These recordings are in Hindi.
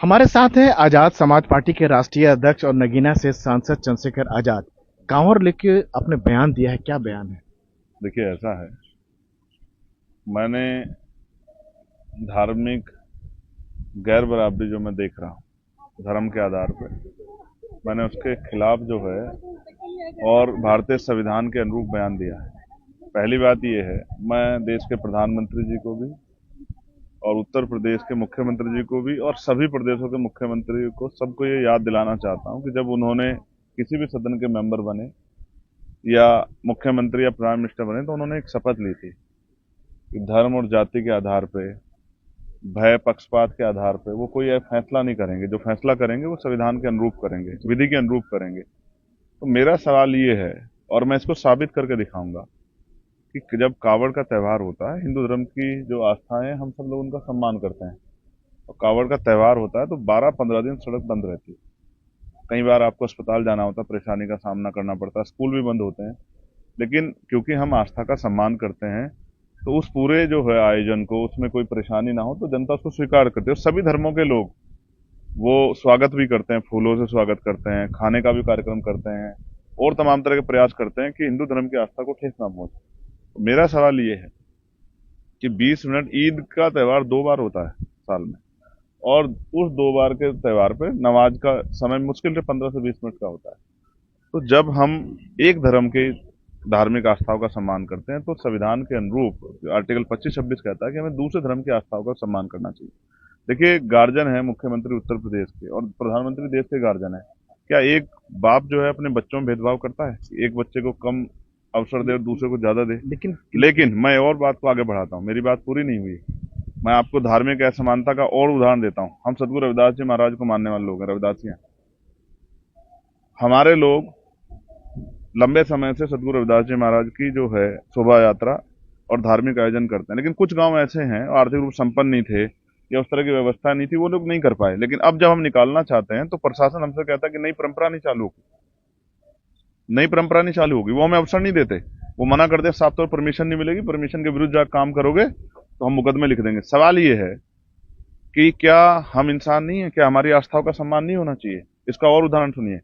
हमारे साथ हैं आजाद समाज पार्टी के राष्ट्रीय अध्यक्ष और नगीना से सांसद चंद्रशेखर आजाद। कांवर लेके आपने बयान दिया है, क्या बयान है? देखिए, ऐसा है, मैंने धार्मिक गैर बराबरी जो मैं देख रहा हूँ धर्म के आधार पर, मैंने उसके खिलाफ जो है और भारतीय संविधान के अनुरूप बयान दिया है। पहली बात यह है, मैं देश के प्रधानमंत्री जी को भी और उत्तर प्रदेश के मुख्यमंत्री जी को भी और सभी प्रदेशों के मुख्यमंत्री को सबको ये याद दिलाना चाहता हूँ कि जब उन्होंने किसी भी सदन के मेंबर बने या मुख्यमंत्री या प्राइम मिनिस्टर बने तो उन्होंने एक शपथ ली थी कि धर्म और जाति के आधार पे, भय पक्षपात के आधार पे वो कोई फैसला नहीं करेंगे। जो फैसला करेंगे वो संविधान के अनुरूप करेंगे, विधि के अनुरूप करेंगे। तो मेरा सवाल ये है, और मैं इसको साबित करके दिखाऊंगा, कि जब कावड़ का त्यौहार होता है, हिंदू धर्म की जो आस्थाएं हैं हम सब लोग उनका सम्मान करते हैं, और कावड़ का त्यौहार होता है तो 12-15 दिन सड़क बंद रहती है। कई बार आपको अस्पताल जाना होता है, परेशानी का सामना करना पड़ता है, स्कूल भी बंद होते हैं। लेकिन क्योंकि हम आस्था का सम्मान करते हैं तो उस पूरे जो है आयोजन को, उसमें कोई परेशानी ना हो तो जनता उसको स्वीकार करती है। सभी धर्मों के लोग वो स्वागत भी करते हैं, फूलों से स्वागत करते हैं, खाने का भी कार्यक्रम करते हैं और तमाम तरह के प्रयास करते हैं कि हिंदू धर्म की आस्था को ठेस ना पहुंचे। तो मेरा सवाल ये है कि 20 मिनट, ईद का त्यौहार 2 बार होता है साल में, और उस 2 बार के त्यौहार पे नमाज का समय मुश्किल से 15 से 20 मिनट का होता है। तो जब हम एक धर्म के धार्मिक आस्थाओं का सम्मान करते हैं तो संविधान के अनुरूप आर्टिकल 25-26 कहता है कि हमें दूसरे धर्म की आस्थाओं का सम्मान करना चाहिए। देखिए, गार्जियन है मुख्यमंत्री उत्तर प्रदेश के और प्रधानमंत्री देश के गार्जियन है। क्या एक बाप जो है अपने बच्चों में भेदभाव करता है कि एक बच्चे को कम अवसर दे और दूसरे को ज्यादा दे? लेकिन लेकिन मैं और बात को आगे बढ़ाता हूँ, मेरी बात पूरी नहीं हुई। मैं आपको धार्मिक असमानता का और उदाहरण देता हूँ। हम सदगुरु रविदास जी महाराज को मानने वाले लोग हैं, रविदासियां। हमारे लोग लंबे समय से सदगुरु रविदास जी महाराज की जो है शोभा यात्रा और धार्मिक आयोजन करते हैं, लेकिन कुछ गांव ऐसे हैं आर्थिक रूप संपन्न नहीं थे या उस तरह की व्यवस्था नहीं थी, वो लोग नहीं कर पाए। लेकिन अब जब हम निकालना चाहते हैं तो प्रशासन हमसे कहता है कि नई परंपरा नहीं चालू होगी, नई परंपरा नहीं चालू होगी। वो हमें अवसर नहीं देते, वो मना कर दे, साफ तौर परमिशन नहीं मिलेगी, परमिशन के विरुद्ध जाकर काम करोगे तो हम मुकदमे लिख देंगे। सवाल ये है कि क्या हम इंसान नहीं है? क्या हमारी आस्थाओं का सम्मान नहीं होना चाहिए? इसका और उदाहरण सुनिए।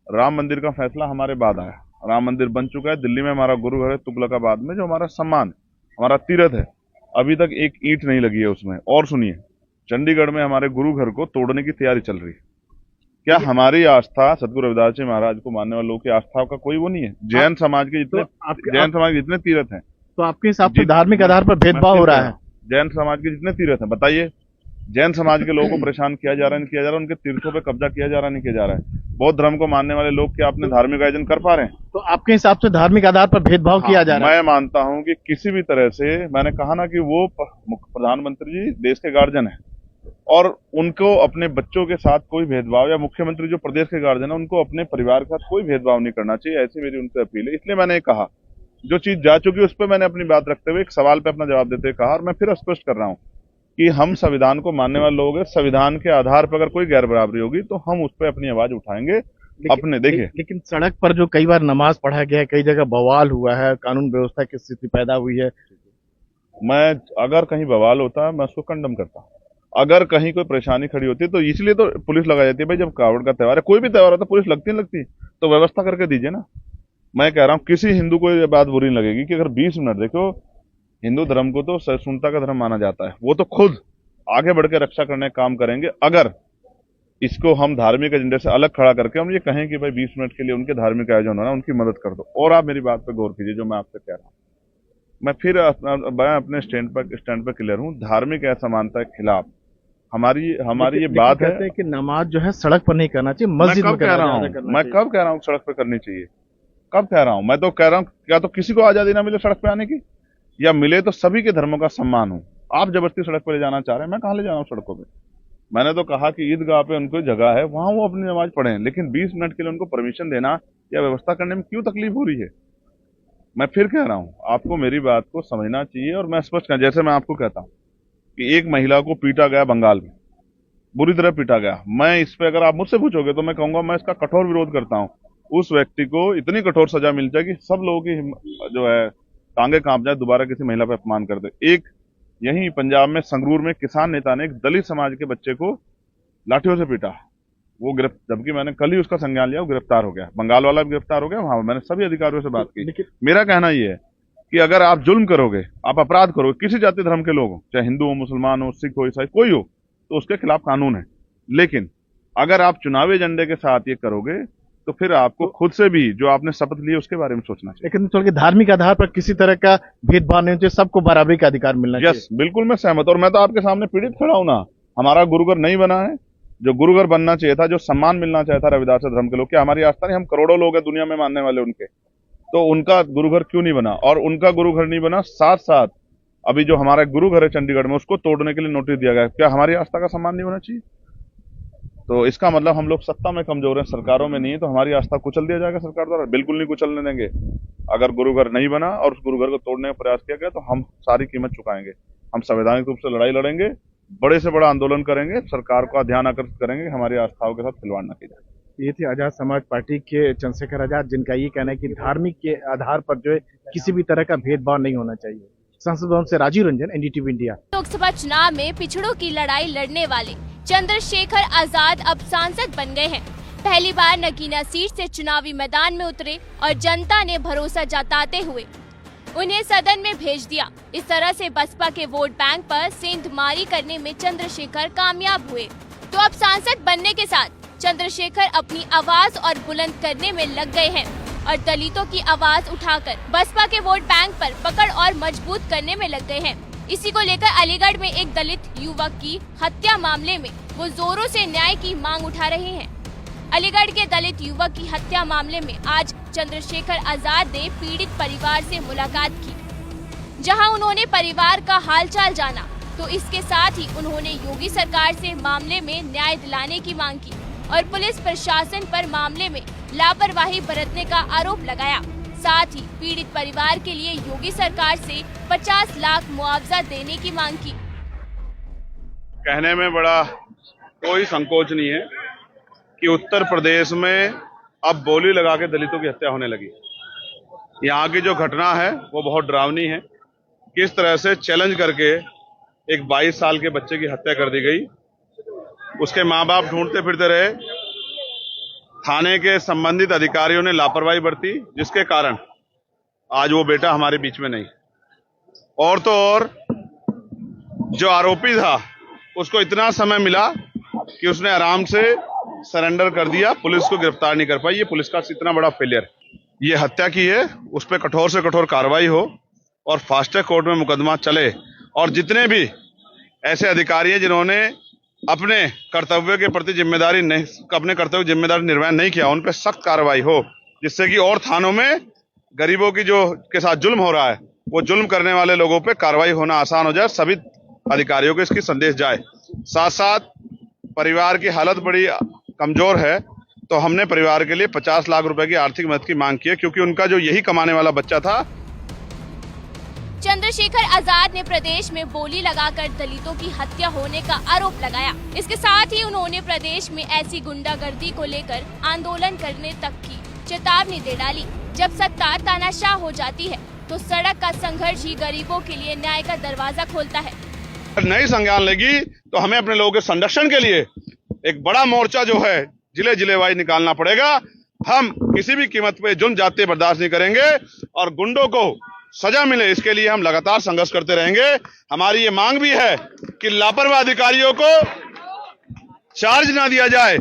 राम मंदिर का फैसला हमारे बाद आया, राम मंदिर बन चुका है, दिल्ली में हमारा गुरु घर है तुगलकाबाद में, जो हमारा सम्मान, हमारा तीर्थ है। अभी तक एक ईंट नहीं लगी है उसमें। और सुनिए, चंडीगढ़ में हमारे गुरु घर को तोड़ने की तैयारी चल रही है। क्या लेकिन हमारी आस्था, सदगुरु रविदास जी महाराज को मानने वाले लोगों की आस्थाओं का कोई वो नहीं है? आप जैन समाज के तो जितने, आपके जैन समाज के जितने तीर्थ हैं, तो आपके हिसाब से जित धार्मिक आधार पर मैं भेदभाव फिर हो कह रहा रहा है? हूँ, जैन समाज के जितने तीर्थ हैं, बताइए, जैन समाज के लोगों को परेशान किया जा रहा है, नहीं किया जा रहा? उनके तीर्थों पे कब्जा किया जा रहा है, नहीं किया जा रहा है? बौद्ध धर्म को मानने वाले लोग क्या अपने तो, धार्मिक आयोजन कर पा रहे हैं? तो आपके हिसाब से धार्मिक आधार पर भेदभाव हाँ, किया जा रहा है? मैं मानता हूं कि किसी भी तरह से, मैंने कहा ना कि वो प्रधानमंत्री जी देश के गार्जियन हैं और उनको अपने बच्चों के साथ कोई भेदभाव, या मुख्यमंत्री जो प्रदेश के गार्जियन है उनको अपने परिवार के साथ कोई भेदभाव नहीं करना चाहिए, ऐसी मेरी उनसे अपील है। इसलिए मैंने कहा, जो चीज जा चुकी है उस पर मैंने अपनी बात रखते हुए एक सवाल पे अपना जवाब देते हुए कहा, और मैं फिर स्पष्ट कर रहा हूं कि हम संविधान को मानने वाले लोग हैं। संविधान के आधार पर अगर कोई गैर बराबरी होगी तो हम उस पर अपनी आवाज उठाएंगे। अपने देखिए, लेकिन सड़क पर जो कई बार नमाज पढ़ा गया है, कई जगह बवाल हुआ है, कानून व्यवस्था की स्थिति पैदा हुई है। मैं, अगर कहीं बवाल होता है मैं उसको कंडम करता हूं। अगर कहीं कोई परेशानी खड़ी होती है तो इसलिए तो पुलिस लगाई जाती है भाई। जब कावड़ का त्यौहार है, कोई भी त्यौहार होता है, पुलिस लगती नहीं लगती? तो व्यवस्था करके दीजिए ना। मैं कह रहा हूं किसी हिंदू को ये बात बुरी नहीं लगेगी कि अगर 20 मिनट, देखो, हिंदू धर्म को तो सहिष्णुता का धर्म माना जाता है, वो तो खुद आगे बढ़ के रक्षा करने का काम करेंगे। अगर इसको हम धार्मिक एजेंडे से अलग खड़ा करके हम ये कहें कि भाई 20 मिनट के लिए उनके धार्मिक आयोजन हो रहा है, उनकी मदद कर दो। और आप मेरी बात पर गौर कीजिए जो मैं आपसे कह रहा हूँ, मैं अपने स्टैंड पर क्लियर हूँ। धार्मिक असमानता के खिलाफ हमारी हमारी लेकिन ये लेकिन बात है। कहते हैं कि नमाज जो है सड़क पर नहीं करना चाहिए, मैं मस्जिद कब में कह करना रहा ज्यादा हूँ करना मैं चाहिए। कब कह रहा हूँ सड़क पे करनी चाहिए? कब कह रहा हूँ? मैं तो कह रहा हूँ, क्या तो किसी को आजादी ना मिले सड़क पे आने की, या मिले तो सभी के धर्मों का सम्मान हो। आप जबरदस्ती सड़क पे ले जाना चाह रहे हैं, मैं कहाँ ले जा रहा हूँ सड़कों पे? मैंने तो कहा कि ईदगाह पे उनको जगह है, वहां वो अपनी नमाज पढ़ें, लेकिन 20 मिनट के लिए उनको परमिशन देना या व्यवस्था करने में क्यों तकलीफ हो रही है? मैं फिर कह रहा हूँ, आपको मेरी बात को समझना चाहिए। और मैं स्पष्ट कह, जैसे मैं आपको कहता हूँ कि एक महिला को पीटा गया बंगाल में, बुरी तरह पीटा गया, मैं इस पे अगर आप मुझसे पूछोगे तो मैं कहूंगा मैं इसका कठोर विरोध करता हूँ। उस व्यक्ति को इतनी कठोर सजा मिल जाए कि सब लोगों की जो है टांगे कांप जाए, दोबारा किसी महिला पर अपमान कर दे। एक यही पंजाब में संगरूर में किसान नेता ने एक दलित समाज के बच्चे को लाठियों से पीटा। वो जबकि मैंने कल ही उसका संज्ञान लिया, वो गिरफ्तार हो गया, बंगाल वाला भी गिरफ्तार हो गया। वहां मैंने सभी अधिकारियों से बात की। मेरा कहना ये है कि अगर आप जुल्म करोगे, आप अपराध करोगे, किसी जाति धर्म के लोग हो, चाहे हिंदू हो, मुसलमान हो, सिख हो, ईसाई कोई हो, तो उसके खिलाफ कानून है। लेकिन अगर आप चुनावी एजेंडे के साथ ये करोगे तो फिर आपको खुद से भी जो आपने शपथ ली है उसके बारे में सोचना चाहिए। लेकिन थोड़ा धार्मिक आधार पर किसी तरह का भेदभाव नहीं चाहिए, सबको बराबरी का अधिकार मिलना चाहिए। यस, बिल्कुल मैं सहमत। और मैं तो आपके सामने पीड़ित खड़ा हूं ना। हमारा गुरुघर नहीं बना है, जो गुरुघर बनना चाहिए था, जो सम्मान मिलना चाहिए था रविदास धर्म के लोग, क्या हमारी आस्था नहीं? हम करोड़ों लोग हैं दुनिया में मानने वाले उनके, तो उनका गुरुघर क्यों नहीं बना? और उनका गुरुघर नहीं बना, साथ साथ अभी जो हमारा गुरुघर है चंडीगढ़ में, उसको तोड़ने के लिए नोटिस दिया गया। क्या हमारी आस्था का सम्मान नहीं होना चाहिए? तो इसका मतलब हम लोग सत्ता में कमजोर हैं, सरकारों में नहीं है, तो हमारी आस्था कुचल दिया जाएगा सरकार द्वारा? बिल्कुल नहीं कुचलने देंगे। अगर गुरुघर नहीं बना और उस गुरुघर को तोड़ने का प्रयास किया गया तो हम सारी कीमत चुकाएंगे। हम संवैधानिक रूप से लड़ाई लड़ेंगे, बड़े से बड़ा आंदोलन करेंगे, सरकार का ध्यान आकर्षित करेंगे, हमारी आस्थाओं के साथ खिलवाड़ न की जाए। ये थे आजाद समाज पार्टी के चंद्रशेखर आजाद, जिनका ये कहना है कि धार्मिक के आधार पर जो है किसी भी तरह का भेदभाव नहीं होना चाहिए। संसद भवन से राजीव रंजन, एनडीटीवी इंडिया। लोकसभा चुनाव में पिछड़ों की लड़ाई लड़ने वाले चंद्रशेखर आजाद अब सांसद बन गए हैं। पहली बार नगीना सीट से चुनावी मैदान में उतरे और जनता ने भरोसा जताते हुए उन्हें सदन में भेज दिया। इस तरह से बसपा के वोट बैंक पर सेंधमारी करने में चंद्रशेखर कामयाब हुए। तो अब सांसद बनने के साथ चंद्रशेखर अपनी आवाज और बुलंद करने में लग गए हैं और दलितों की आवाज उठाकर बसपा के वोट बैंक पर पकड़ और मजबूत करने में लग गए हैं। इसी को लेकर अलीगढ़ में एक दलित युवक की हत्या मामले में वो जोरों से न्याय की मांग उठा रहे हैं। अलीगढ़ के दलित युवक की हत्या मामले में आज चंद्रशेखर आजाद ने पीड़ित परिवार से मुलाकात की, जहां उन्होंने परिवार का हालचाल जाना। तो इसके साथ ही उन्होंने योगी सरकार से मामले में न्याय दिलाने की मांग की और पुलिस प्रशासन पर मामले में लापरवाही बरतने का आरोप लगाया। साथ ही पीड़ित परिवार के लिए योगी सरकार से 50 लाख मुआवजा देने की मांग की। कहने में बड़ा कोई संकोच नहीं है कि उत्तर प्रदेश में अब बोली लगा के दलितों की हत्या होने लगी। यहाँ की जो घटना है वो बहुत डरावनी है। किस तरह से चैलेंज करके एक 22 साल के बच्चे की हत्या कर दी गई। उसके माँ बाप ढूंढते फिरते रहे, थाने के संबंधित अधिकारियों ने लापरवाही बरती, जिसके कारण आज वो बेटा हमारे बीच में नहीं। और तो और जो आरोपी था उसको इतना समय मिला कि उसने आराम से सरेंडर कर दिया, पुलिस को गिरफ्तार नहीं कर पाई। ये पुलिस का इतना बड़ा फेलियर। ये हत्या की है, उस पर कठोर से कठोर कार्रवाई हो और फास्ट ट्रैक कोर्ट में मुकदमा चले। और जितने भी ऐसे अधिकारी हैं जिन्होंने अपने कर्तव्य के प्रति जिम्मेदारी निर्वहन नहीं किया, उन पर सख्त कार्रवाई हो, जिससे कि और थानों में गरीबों की जो के साथ जुल्म हो रहा है, वो जुल्म करने वाले लोगों पे कार्रवाई होना आसान हो जाए। सभी अधिकारियों को इसकी संदेश जाए। साथ साथ परिवार की हालत बड़ी कमजोर है, तो हमने परिवार के लिए 50 लाख रुपए की आर्थिक मदद की मांग की है, क्योंकि उनका जो यही कमाने वाला बच्चा था। चंद्रशेखर आजाद ने प्रदेश में बोली लगाकर दलितों की हत्या होने का आरोप लगाया। इसके साथ ही उन्होंने प्रदेश में ऐसी गुंडागर्दी को लेकर आंदोलन करने तक की चेतावनी दे डाली। जब सत्ता तानाशाह हो जाती है तो सड़क का संघर्ष ही गरीबों के लिए न्याय का दरवाजा खोलता है। नई संज्ञान लेगी तो हमें अपने लोगों के संरक्षण के लिए एक बड़ा मोर्चा जो है जिले जिले वाइज निकालना पड़ेगा। हम किसी भी कीमत पे जुल्म जाते बर्दाश्त नहीं करेंगे और गुंडों को सजा मिले, इसके लिए हम लगातार संघर्ष करते रहेंगे। हमारी ये मांग भी है कि लापरवाह अधिकारियों को चार्ज ना दिया जाए,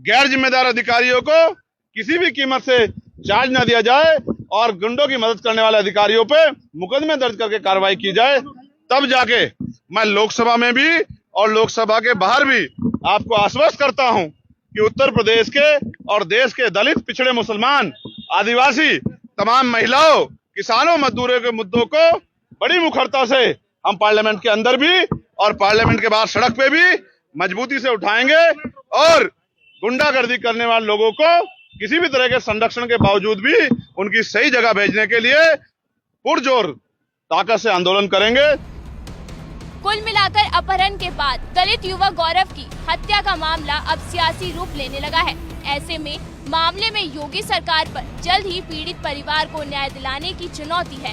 गैर जिम्मेदार अधिकारियों को किसी भी कीमत से चार्ज ना दिया जाए और गुंडों की मदद करने वाले अधिकारियों पे मुकदमे दर्ज करके कार्रवाई की जाए। तब जाके मैं लोकसभा में भी और लोकसभा के बाहर भी आपको आश्वस्त करता हूं कि उत्तर प्रदेश के और देश के दलित, पिछड़े, मुसलमान, आदिवासी, तमाम महिलाओं, किसानों, मजदूरों के मुद्दों को बड़ी मुखरता से हम पार्लियामेंट के अंदर भी और पार्लियामेंट के बाहर सड़क पे भी मजबूती से उठाएंगे और गुंडागर्दी करने वाले लोगों को किसी भी तरह के संरक्षण के बावजूद भी उनकी सही जगह भेजने के लिए पुरजोर ताकत से आंदोलन करेंगे। कुल मिलाकर अपहरण के बाद दलित युवक गौरव की हत्या का मामला अब सियासी रूप लेने लगा है। ऐसे में मामले में योगी सरकार पर जल्द ही पीड़ित परिवार को न्याय दिलाने की चुनौती है।